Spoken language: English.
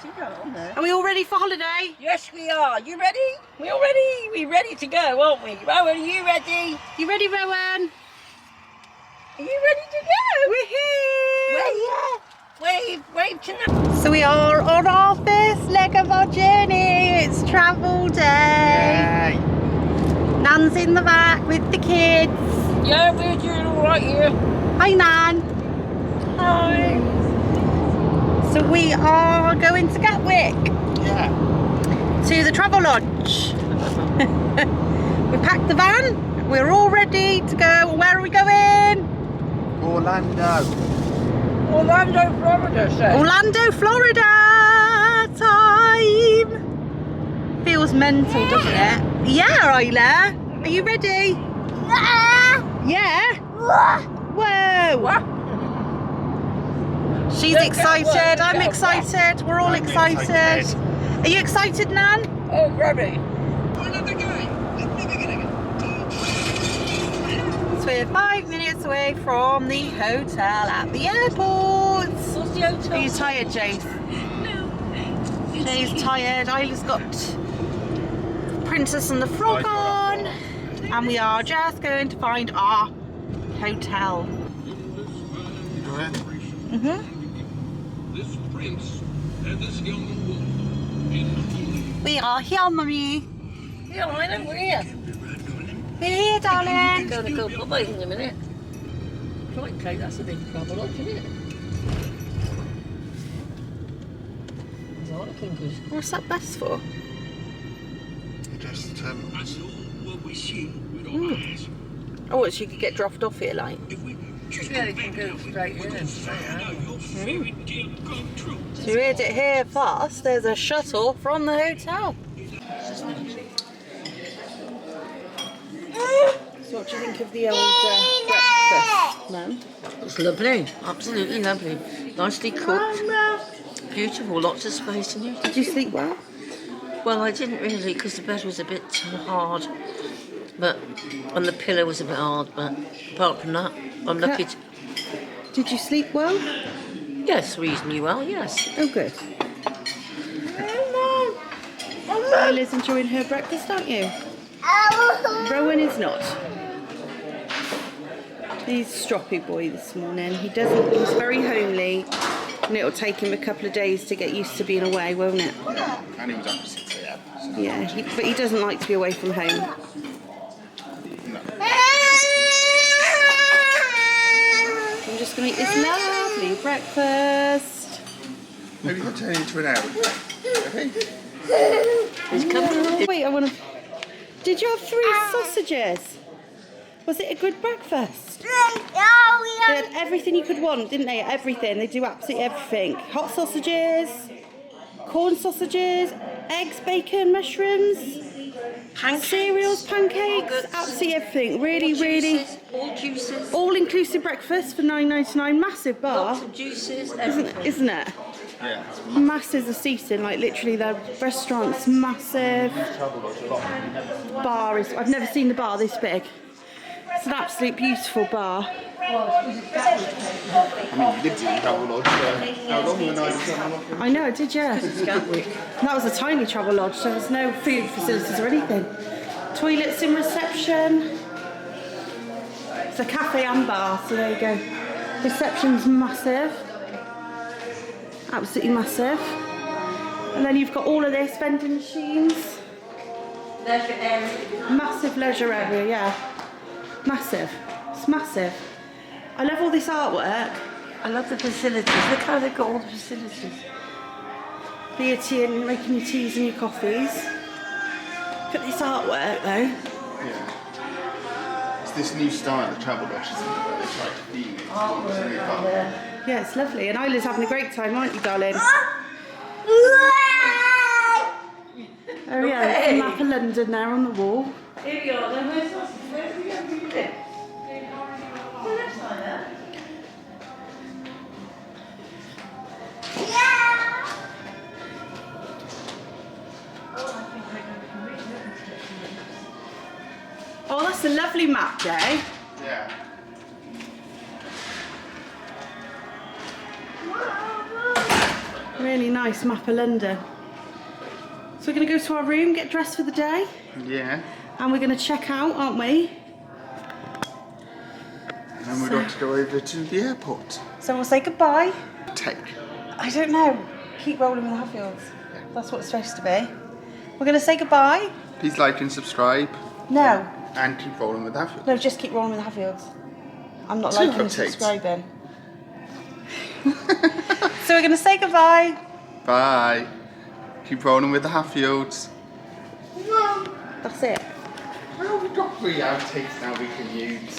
See that on there? Are we all ready for holiday? Yes, we are. You ready? We all ready? We're ready to go, aren't we? Rowan, are you ready? You ready, Rowan? Are you ready to go? We're here! Wave to them. So we are on our first leg of our journey. It's travel day. Yay. Nan's in the back with the kids. Yeah, we're doing all right here. Hi, Nan. Hi. So we are going to Gatwick. Yeah. To the Travelodge. We packed the van. We're all ready to go. Where are we going? Orlando. Orlando, Florida, say. Orlando, Florida time. Feels mental, doesn't it? Yeah, Isla. Are you ready? Yeah. Whoa. What? She's Go, go, excited. go, I'm go. excited. We're all I'm excited. excited. Are you excited, Nan? Oh, ready. So we're 5 minutes away from the hotel at the airport. What's the hotel? Are you tired, Jace? No. Jay's tired. Isla's got Princess and the Frog on. And we are just going to find our hotel. This prince and this young woman. We are here, Mummy. Yeah, I know we're here. We're here, darling. Going to go for in a minute. Right, Kate, that's a big trouble, isn't it? What's that best for? Just That's all what we see with our eyes. Oh, so you could get dropped off here, like. If we just Yeah, you can go straight in and straight now out. your fairy tale come true. So you heard it here first. There's a shuttle from the hotel. So what do you think of the old breakfast, Mum? It's lovely, absolutely lovely. Nicely cooked, beautiful, lots of space in it. Did you sleep well? Well, I didn't really because the bed was a bit hard, and the pillow was a bit hard. But apart from that, I'm lucky. Did you sleep well? Yes, reasonably well. Yes. Oh, good. Isla's enjoying her breakfast, aren't you? Rowan is not. He's stroppy boy this morning. He's very homely, and it'll take him a couple of days to get used to being away, won't it? and he was up to 6 a.m. So. Yeah, but he doesn't like to be away from home. No. I'm just going to eat this lovely breakfast. Maybe he'll turn into an owl. Okay? It's coming. Wait, I want to... Did you have 3 sausages? Was it a good breakfast? They had everything you could want, didn't they? Everything. They do absolutely everything. Hot sausages, corn sausages, eggs, bacon, mushrooms, cereals, pancakes, absolutely everything. Really, All juices. all inclusive breakfast for $9.99. Massive bar, Lots of juices. Everything. isn't it? Yeah. Masses of seating, like literally the restaurant's massive. Bar is, I've never seen the bar this big. It's an absolute beautiful bar. I mean, you lived in Travelodge, so how long were the I know, did you? Gatwick. That was a tiny travel lodge, so there's no food facilities or anything. Toilets in reception. It's a cafe and bar, so there you go. Reception's massive. Absolutely massive. And then you've got all of this, vending machines. Leisure area. Massive leisure area, yeah. Massive. It's massive. I love all this artwork. I love the facilities. Look how they've got all the facilities. For your tea and making your teas and your coffees. Look at this artwork though. Yeah. It's this new style of Travelodge, isn't it? Where they try to theme it towards a new bar. Yeah, it's lovely. And Isla's having a great time, aren't you, darling? Oh yeah, there's a map of London there on the wall. Here we are. Then where's we going to live? Oh, that's like that. Oh, that's a lovely map, Jay. Yeah. Really nice map of London. So we're going to go to our room, get dressed for the day. Yeah. And we're going to check out, aren't we? And then we've got to go over to the airport. So we'll say goodbye. Take. I don't know. Keep rolling with the Hatfields. That's what it's supposed to be. We're going to say goodbye. Please like and subscribe. No. And keep rolling with that. No, just keep rolling with the Hatfields. I'm not Two liking and updates. subscribing. So we're going to say goodbye. Bye. Keep rolling with the Hatfields. That's it. Well, we've got 3 outtakes now we can use.